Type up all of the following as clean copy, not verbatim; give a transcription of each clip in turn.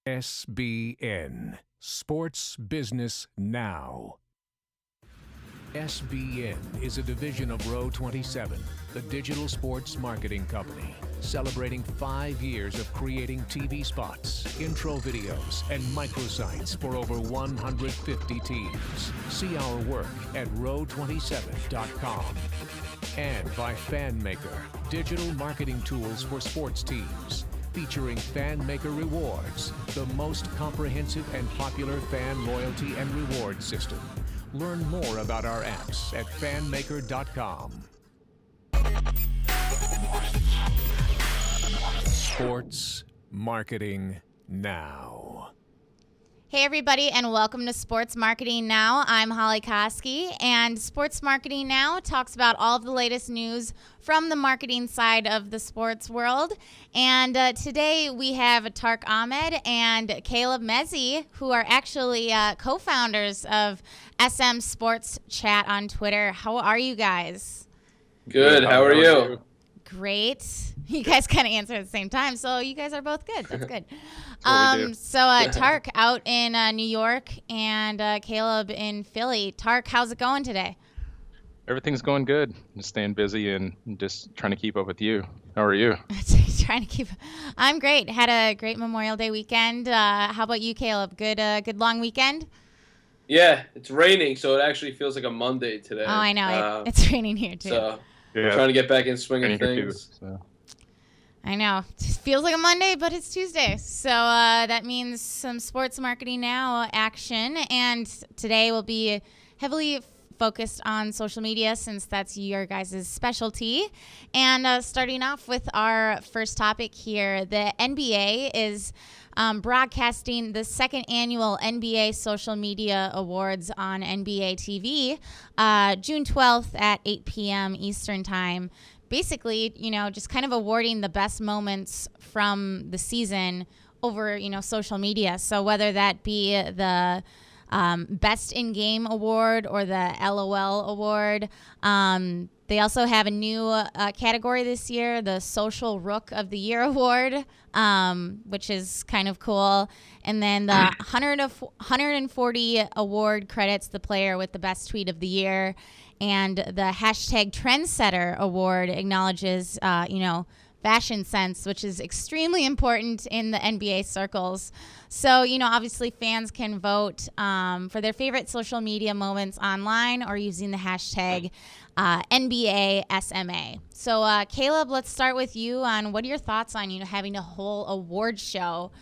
SBN, Sports Business Now. SBN is a division of Row 27, the digital sports marketing company, celebrating 5 years of creating TV spots, intro videos, and microsites for over 150 teams. See our work at row27.com. And by FanMaker, digital marketing tools for sports teams, featuring FanMaker Rewards, the most comprehensive and popular fan loyalty and reward system. Learn more about our apps at fanmaker.com. Sports Marketing Now. Hey everybody, and welcome to Sports Marketing Now. I'm Holly Koski, and Sports Marketing Now talks about all of the latest news from the marketing side of the sports world. And today we have Tark Ahmed and Caleb Mezzi, who are actually co-founders of SM Sports Chat on Twitter. How are you guys? Good. How are you? Great. You guys kind of answer at the same time, so you guys are both good. That's good. Tark out in New York and Caleb in Philly. Tark, how's it going today? Everything's going good. Just staying busy and just trying to keep up with you. How are you? I'm great. Had a great Memorial Day weekend. How about you, Caleb? Good long weekend? Yeah, it's raining, so it actually feels like a Monday today. Oh, I know. It's raining here too. So we're trying to get back in swing of things. I know. It feels like a Monday, but it's Tuesday. So that means some Sports Marketing Now action. And today will be heavily focused on social media, since that's your guys' specialty. And starting off with our first topic here, the NBA is broadcasting the second annual NBA Social Media Awards on NBA TV, June 12th at 8 p.m. Eastern Time. Basically, just kind of awarding the best moments from the season over, social media. So whether that be the Best in-Game Award or the LOL Award. They also have a new category this year, the Social Rook of the Year Award, which is kind of cool. And then the 140 award credits the player with the best tweet of the year. And the hashtag Trendsetter Award acknowledges, fashion sense, which is extremely important in the NBA circles. So, obviously fans can vote for their favorite social media moments online or using the hashtag NBASMA. So, Caleb, let's start with you on what are your thoughts on, having a whole award show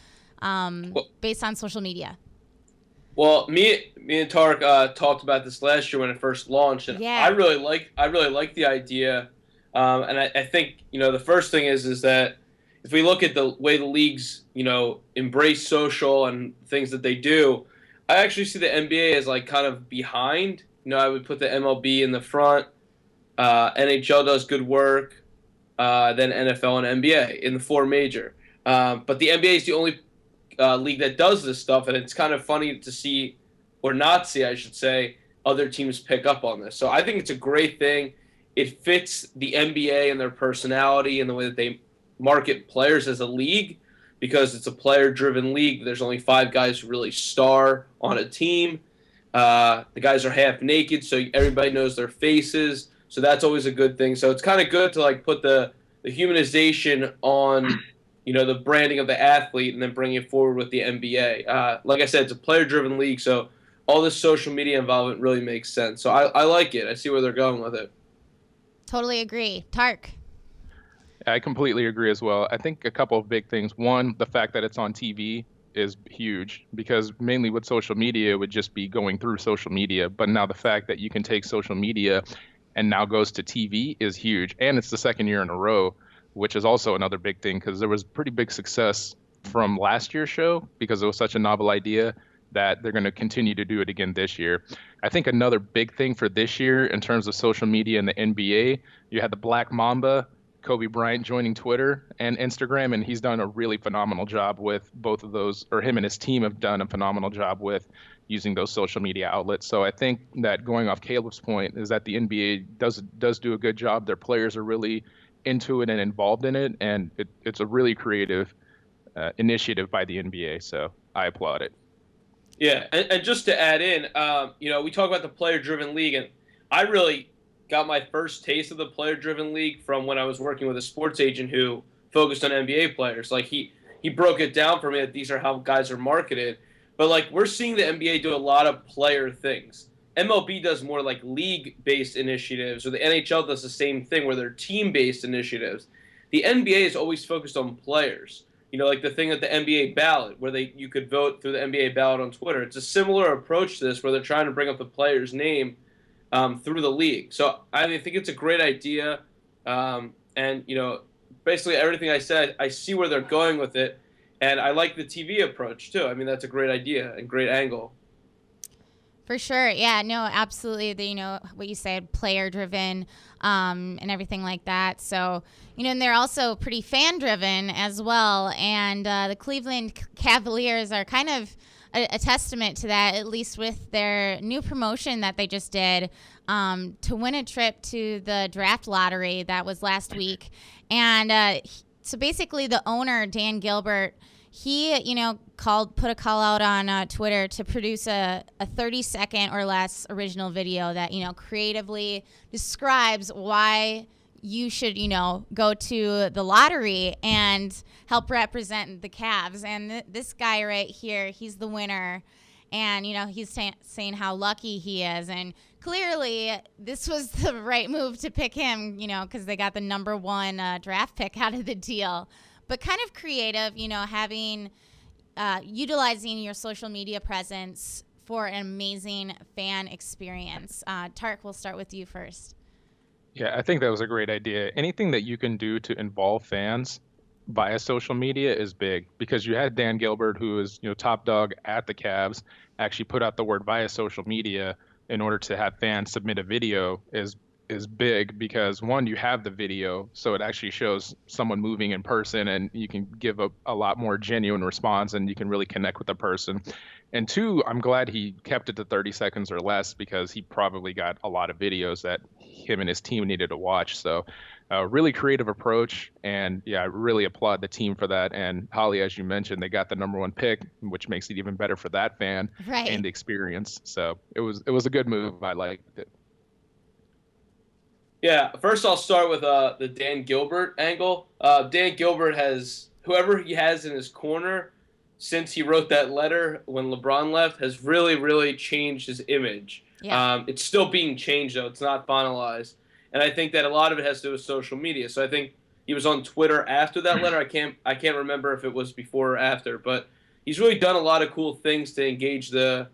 based on social media? Well, me and Tark talked about this last year when it first launched, and I really like the idea. And I think, the first thing is that if we look at the way the leagues, embrace social and things that they do, I actually see the NBA as like kind of behind. I would put the MLB in the front. NHL does good work. Then NFL and NBA in the four major. But the NBA is the only league that does this stuff, and it's kind of funny to see, or not see, I should say, other teams pick up on this. So I think it's a great thing. It fits the NBA and their personality and the way that they market players as a league, because it's a player-driven league. There's only 5 guys who really star on a team. The guys are half naked, so everybody knows their faces. So that's always a good thing. So it's kind of good to put the humanization on, the branding of the athlete, and then bring it forward with the NBA. Like I said, it's a player-driven league, so all this social media involvement really makes sense. So I like it. I see where they're going with it. Totally agree. Tark? I completely agree as well. I think a couple of big things. One, the fact that it's on TV is huge, because mainly with social media, it would just be going through social media. But now the fact that you can take social media and now goes to TV is huge. And it's the second year in a row, which is also another big thing, because there was pretty big success from last year's show because it was such a novel idea that they're going to continue to do it again this year. I think another big thing for this year in terms of social media and the NBA, you had the Black Mamba, Kobe Bryant, joining Twitter and Instagram, and he's done a really phenomenal job with both of those, or him and his team have done a phenomenal job with using those social media outlets. So I think that, going off Caleb's point, is that the NBA does do a good job. Their players are really into it and involved in it, and it's a really creative initiative by the NBA. So I applaud it. Yeah, and just to add in, we talk about the player-driven league, and I really got my first taste of the player-driven league from when I was working with a sports agent who focused on NBA players. Like he broke it down for me that these are how guys are marketed. But like we're seeing the NBA do a lot of player things. MLB does more like league-based initiatives, or the NHL does the same thing where they're team-based initiatives. The NBA is always focused on players. Like the thing at the NBA ballot, where you could vote through the NBA ballot on Twitter. It's a similar approach to this, where they're trying to bring up the player's name through the league. So I think it's a great idea, and basically everything I said, I see where they're going with it, and I like the TV approach too. I mean, that's a great idea and great angle. For sure. Yeah, no, absolutely. What you said, player driven, and everything like that. So, and they're also pretty fan driven as well. And the Cleveland Cavaliers are kind of a testament to that, at least with their new promotion that they just did, to win a trip to the draft lottery that was last week. And so basically the owner, Dan Gilbert, he, put a call out on Twitter to produce a 30-second or less original video that, creatively describes why you should, go to the lottery and help represent the Cavs. And this guy right here, he's the winner. And, he's saying how lucky he is. And clearly this was the right move to pick him, because they got the number one draft pick out of the deal. But kind of creative, having utilizing your social media presence for an amazing fan experience. Tark, we'll start with you first. Yeah, I think that was a great idea. Anything that you can do to involve fans via social media is big, because you had Dan Gilbert, who is top dog at the Cavs, actually put out the word via social media in order to have fans submit a video is big, because one, you have the video, so it actually shows someone moving in person, and you can give a lot more genuine response, and you can really connect with the person. And two, I'm glad he kept it to 30 seconds or less, because he probably got a lot of videos that him and his team needed to watch. So really creative approach, and yeah, I really applaud the team for that. And Holly, as you mentioned, they got the number one pick, which makes it even better for that fan and the experience. So it was a good move. I liked it. Yeah, first I'll start with the Dan Gilbert angle. Dan Gilbert has, whoever he has in his corner since he wrote that letter when LeBron left, has really, really changed his image. Yeah. It's still being changed, though. It's not finalized. And I think that a lot of it has to do with social media. So I think he was on Twitter after that letter. I can't remember if it was before or after, but he's really done a lot of cool things to engage the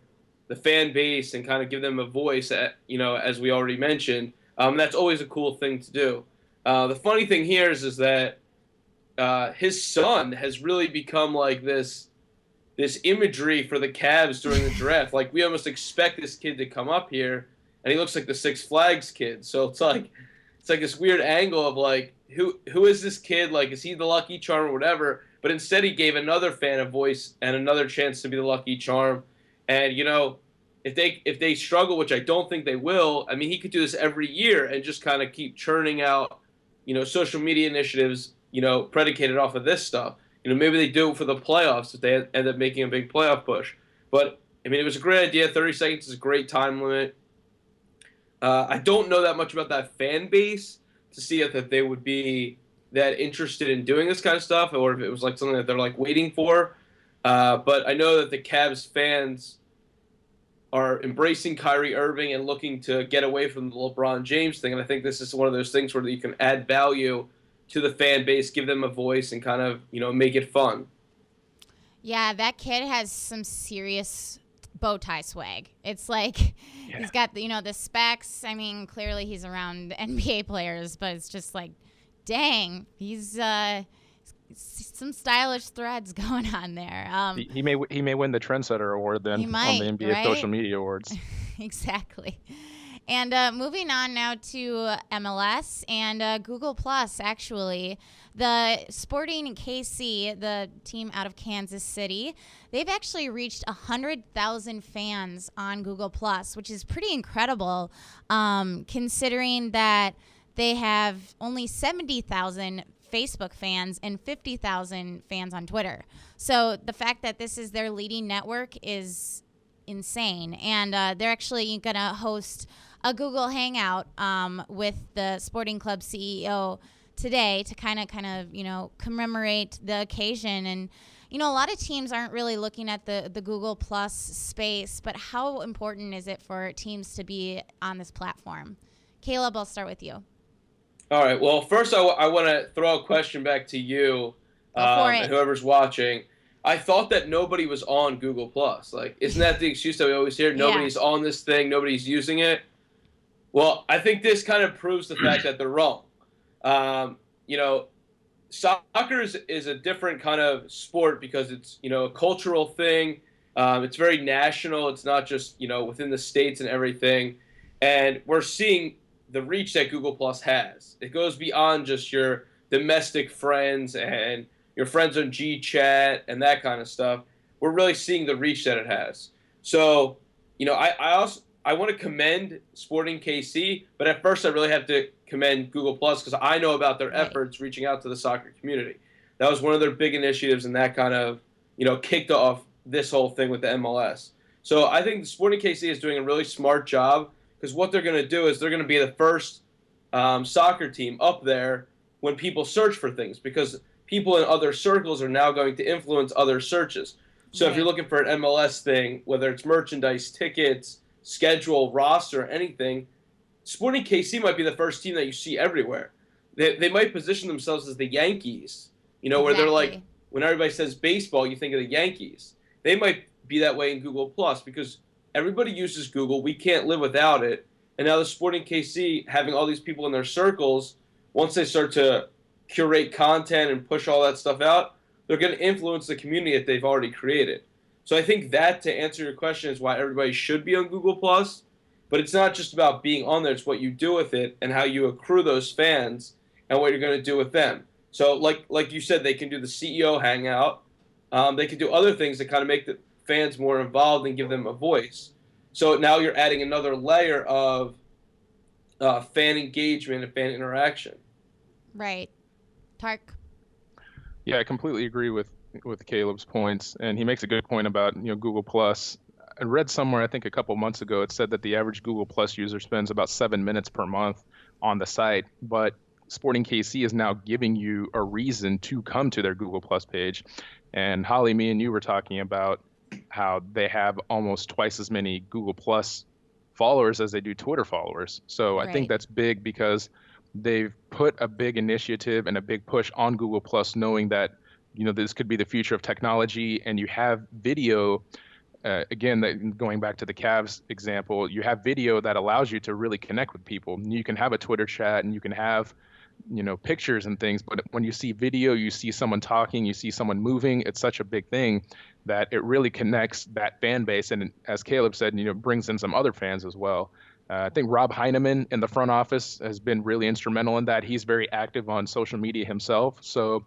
fan base and kind of give them a voice, as we already mentioned. That's always a cool thing to do. The funny thing here is that his son has really become like this imagery for the Cavs during the draft. Like, we almost expect this kid to come up here, and he looks like the Six Flags kid. So it's like this weird angle of like, who is this kid? Like, is he the lucky charm or whatever? But instead, he gave another fan a voice and another chance to be the lucky charm. And if they struggle, which I don't think they will, I mean, he could do this every year and just kind of keep churning out, social media initiatives, predicated off of this stuff. Maybe they do it for the playoffs if they end up making a big playoff push. But, I mean, it was a great idea. 30 seconds is a great time limit. I don't know that much about that fan base to see if they would be that interested in doing this kind of stuff, or if it was like something that they're like waiting for. But I know that the Cavs fans are embracing Kyrie Irving and looking to get away from the LeBron James thing. And I think this is one of those things where you can add value to the fan base, give them a voice, and kind of, make it fun. Yeah, that kid has some serious bow tie swag. It's like he's got, the specs. I mean, clearly he's around NBA players, but it's just like, dang, he's some stylish threads going on there. He may win the Trendsetter Award then on the NBA Social Media Awards. Exactly. And moving on now to MLS and Google Plus, actually. The Sporting KC, the team out of Kansas City, they've actually reached 100,000 fans on Google Plus, which is pretty incredible, considering that they have only 70,000 Facebook fans and 50,000 fans on Twitter. So the fact that this is their leading network is insane. And they're actually going to host a Google Hangout with the Sporting Club CEO today to kind of commemorate the occasion. And a lot of teams aren't really looking at the Google Plus space, but how important is it for teams to be on this platform? Caleb, I'll start with you. All right. Well, first I want to throw a question back to you and whoever's watching. I thought that nobody was on Google Plus. Like, isn't that the excuse that we always hear? Nobody's on this thing. Nobody's using it. Well, I think this kind of proves the fact that they're wrong. Soccer is a different kind of sport because it's, a cultural thing. It's very national. It's not just, within the states and everything. And we're seeing the reach that Google Plus has. It goes beyond just your domestic friends and your friends on GChat and that kind of stuff. We're really seeing the reach that it has. So, I want to commend Sporting KC, but at first I really have to commend Google Plus because I know about their efforts reaching out to the soccer community. That was one of their big initiatives, and that kind of, kicked off this whole thing with the MLS. So I think Sporting KC is doing a really smart job because what they're going to do is they're going to be the first soccer team up there when people search for things because people in other circles are now going to influence other searches. So if you're looking for an MLS thing, whether it's merchandise, tickets, schedule, roster, anything, Sporting KC might be the first team that you see everywhere. They might position themselves as the Yankees, where they're like, when everybody says baseball, you think of the Yankees. They might be that way in Google Plus because everybody uses Google. We can't live without it. And now the Sporting KC, having all these people in their circles, once they start to curate content and push all that stuff out, they're going to influence the community that they've already created. So I think that, to answer your question, is why everybody should be on Google Plus. But it's not just about being on there. It's what you do with it and how you accrue those fans and what you're going to do with them. So like you said, they can do the CEO hangout. They can do other things that kind of make the fans more involved and give them a voice. So now you're adding another layer of fan engagement and fan interaction. Right. Tark? Yeah, I completely agree with Caleb's points, and he makes a good point about Google Plus. I read somewhere, I think a couple months ago, it said that the average Google Plus user spends about 7 minutes per month on the site, but Sporting KC is now giving you a reason to come to their Google Plus page. And Holly, me and you were talking about how they have almost twice as many Google Plus followers as they do Twitter followers. So I think that's big because they've put a big initiative and a big push on Google Plus, knowing that this could be the future of technology, and you have video. Again, going back to the Cavs example, you have video that allows you to really connect with people. You can have a Twitter chat and you can have, pictures and things, but when you see video, you see someone talking, you see someone moving. It's such a big thing that it really connects that fan base. And as Caleb said, brings in some other fans as well. I think Rob Heineman in the front office has been really instrumental in that. He's very active on social media himself. So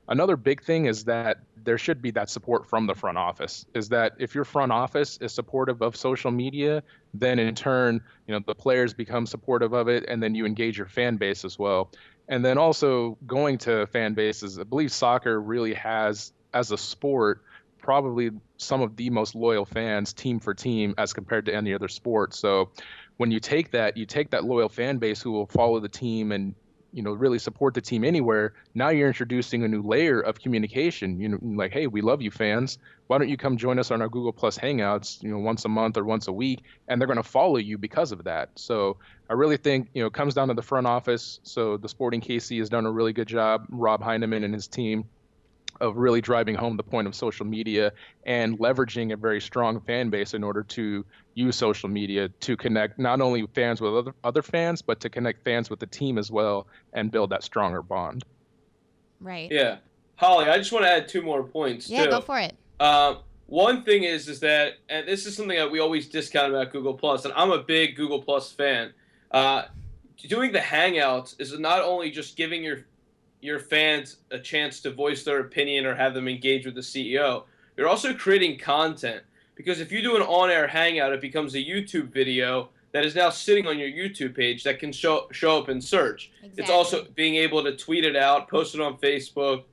another big thing is that there should be that support from the front office, is that if your front office is supportive of social media, then in turn, the players become supportive of it, and then you engage your fan base as well. And then also going to fan bases, I believe soccer really has, as a sport, probably some of the most loyal fans team for team as compared to any other sport. So when you take that loyal fan base who will follow the team and really support the team anywhere. Now you're introducing a new layer of communication. Like, hey, we love you, fans. Why don't you come join us on our Google Plus Hangouts, once a month or once a week, and they're going to follow you because of that. So I really think, it comes down to the front office. So the Sporting KC has done a really good job, Rob Heineman and his team, of really driving home the point of social media and leveraging a very strong fan base in order to use social media to connect not only fans with other fans, but to connect fans with the team as well and build that stronger bond. Right. Yeah. Holly, I just want to add 2 more points, too. Yeah, go for it. One thing is that, and this is something that we always discount about Google Plus, and I'm a big Google Plus fan. Doing the Hangouts is not only just giving your fans a chance to voice their opinion or have them engage with the CEO. You're also creating content, because if you do an on-air hangout, it becomes a YouTube video that is now sitting on your YouTube page that can show up in search. Exactly. It's also being able to tweet it out, post it on Facebook,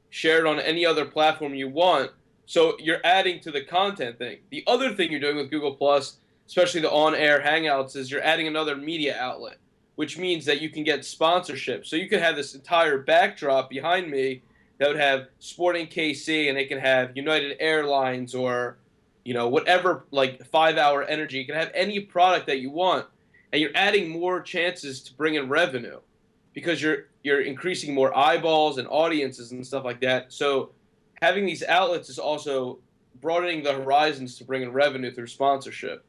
share it on any other platform you want. So you're adding to the content thing. The other thing you're doing with Google Plus, especially the on-air Hangouts, is you're adding another media outlet, which means that you can get sponsorship. So you could have this entire backdrop behind me that would have Sporting KC, and it can have United Airlines or, whatever, like 5 Hour Energy. You can have any product that you want, and you're adding more chances to bring in revenue because you're increasing more eyeballs and audiences and stuff like that. So having these outlets is also broadening the horizons to bring in revenue through sponsorship.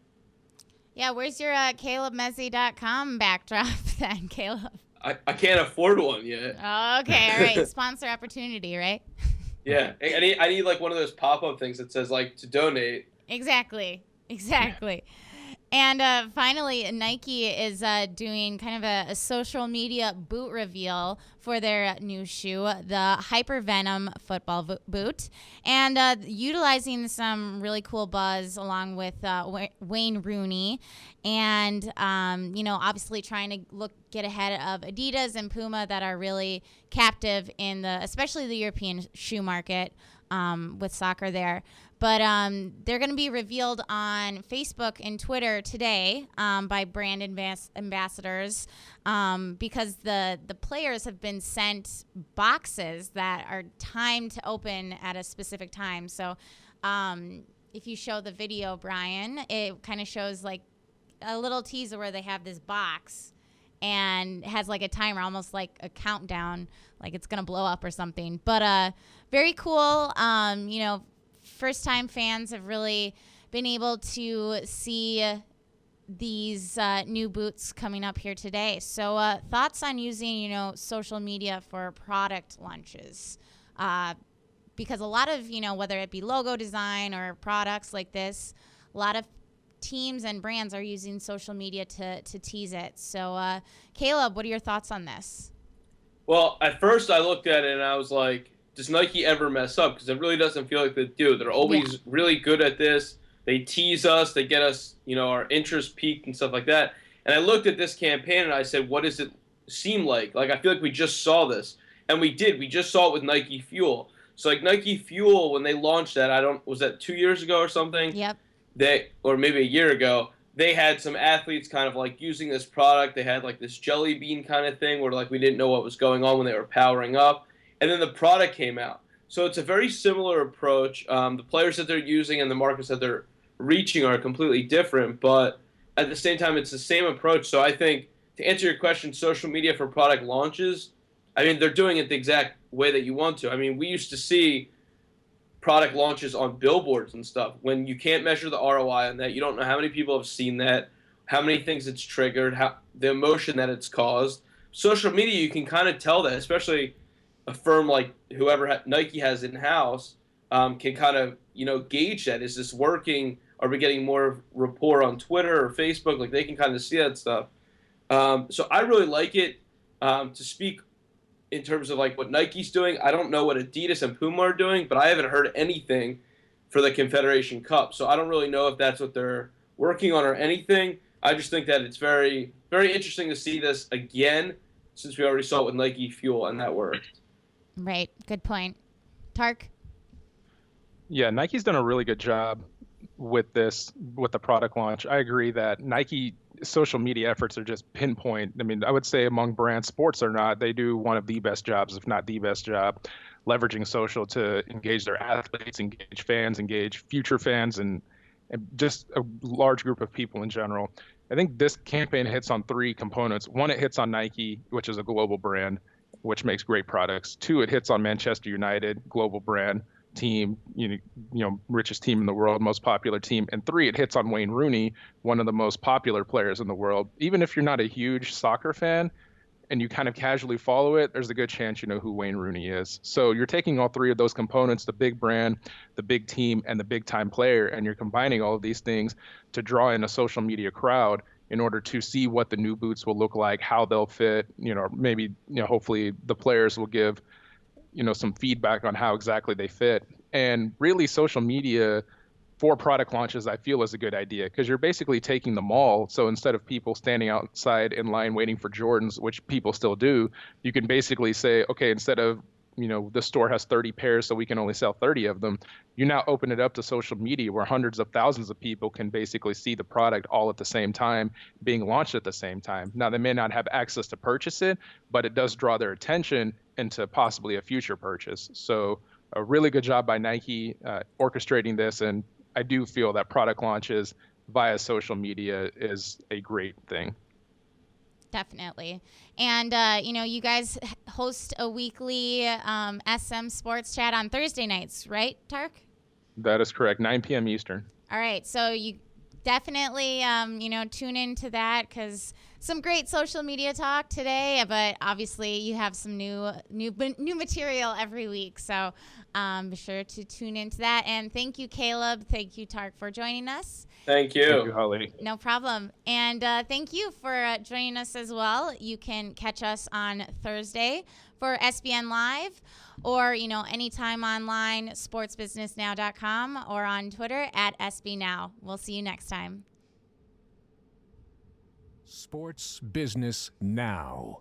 Yeah, where's your CalebMezzi.com backdrop then, Caleb? I can't afford one yet. Oh, okay, all right. Sponsor opportunity, right? Yeah, I need like one of those pop-up things that says like to donate. Exactly. And finally, Nike is doing kind of a social media boot reveal for their new shoe, the Hypervenom football boot, and utilizing some really cool buzz along with Wayne Rooney, and obviously trying to get ahead of Adidas and Puma that are really captive in especially the European shoe market with soccer there. But they're going to be revealed on Facebook and Twitter today by brand ambassadors because the players have been sent boxes that are timed to open at a specific time. So if you show the video, Brian, it kind of shows like a little teaser where they have this box and has like a timer, almost like a countdown, like it's going to blow up or something. But very cool. First-time fans have really been able to see these new boots coming up here today. So thoughts on using, social media for product launches? Because a lot of, whether it be logo design or products like this, a lot of teams and brands are using social media to tease it. So, Caleb, what are your thoughts on this? Well, at first I looked at it and I was like, does Nike ever mess up? Because it really doesn't feel like they do. They're always really good at this. They tease us. They get us, our interest peaked and stuff like that. And I looked at this campaign and I said, what does it seem like? Like, I feel like we just saw this. And we did. We just saw it with Nike Fuel. So, like, Nike Fuel, when they launched that, was that 2 years ago or something? Yep. Or maybe a year ago, they had some athletes kind of, like, using this product. They had, like, this jelly bean kind of thing where, like, we didn't know what was going on when they were powering up. And then the product came out. So it's a very similar approach. The players that they're using and the markets that they're reaching are completely different, but at the same time, it's the same approach. So I think, to answer your question, social media for product launches, I mean, they're doing it the exact way that you want to. I mean, we used to see product launches on billboards and stuff. When you can't measure the ROI on that, you don't know how many people have seen that, how many things it's triggered, the emotion that it's caused. Social media, you can kind of tell that, especially a firm like whoever Nike has in-house can kind of, gauge that. Is this working? Are we getting more rapport on Twitter or Facebook? Like, they can kind of see that stuff. So I really like it. To speak in terms of, like, what Nike's doing, I don't know what Adidas and Puma are doing, but I haven't heard anything for the Confederation Cup. So I don't really know if that's what they're working on or anything. I just think that it's very, very interesting to see this again, since we already saw it with Nike Fuel, and that worked. Right. Good point. Tark? Yeah, Nike's done a really good job with the product launch. I agree that Nike social media efforts are just pinpoint. I mean, I would say among brands, sports or not, they do one of the best jobs, if not the best job, leveraging social to engage their athletes, engage fans, engage future fans, and just a large group of people in general. I think this campaign hits on three components. One, it hits on Nike, which is a global brand, which makes great products. Two, it hits on Manchester United, global brand, team, richest team in the world, most popular team. And three, it hits on Wayne Rooney, one of the most popular players in the world. Even if you're not a huge soccer fan and you kind of casually follow it, there's a good chance you know who Wayne Rooney is. So you're taking all three of those components, the big brand, the big team, and the big time player, and you're combining all of these things to draw in a social media crowd in order to see what the new boots will look like, how they'll fit, maybe, hopefully the players will give, some feedback on how exactly they fit. And really social media for product launches, I feel is a good idea, because you're basically taking the mall. So instead of people standing outside in line waiting for Jordans, which people still do, you can basically say, okay, instead of, the store has 30 pairs, so we can only sell 30 of them. You now open it up to social media where hundreds of thousands of people can basically see the product all at the same time, being launched at the same time. Now, they may not have access to purchase it, but it does draw their attention into possibly a future purchase. So a really good job by Nike orchestrating this. And I do feel that product launches via social media is a great thing. Definitely. And, you guys host a weekly SM Sports Chat on Thursday nights, right, Tark? That is correct, 9 p.m. Eastern. All right. So you definitely, tune into that, because some great social media talk today, but obviously you have some new material every week. So be sure to tune into that. And thank you, Caleb. Thank you, Tark, for joining us. Thank you. Thank you, Holly. No problem. And thank you for joining us as well. You can catch us on Thursday for SBN Live, or, anytime online, sportsbusinessnow.com, or on Twitter at SBNow. We'll see you next time. Sports Business Now.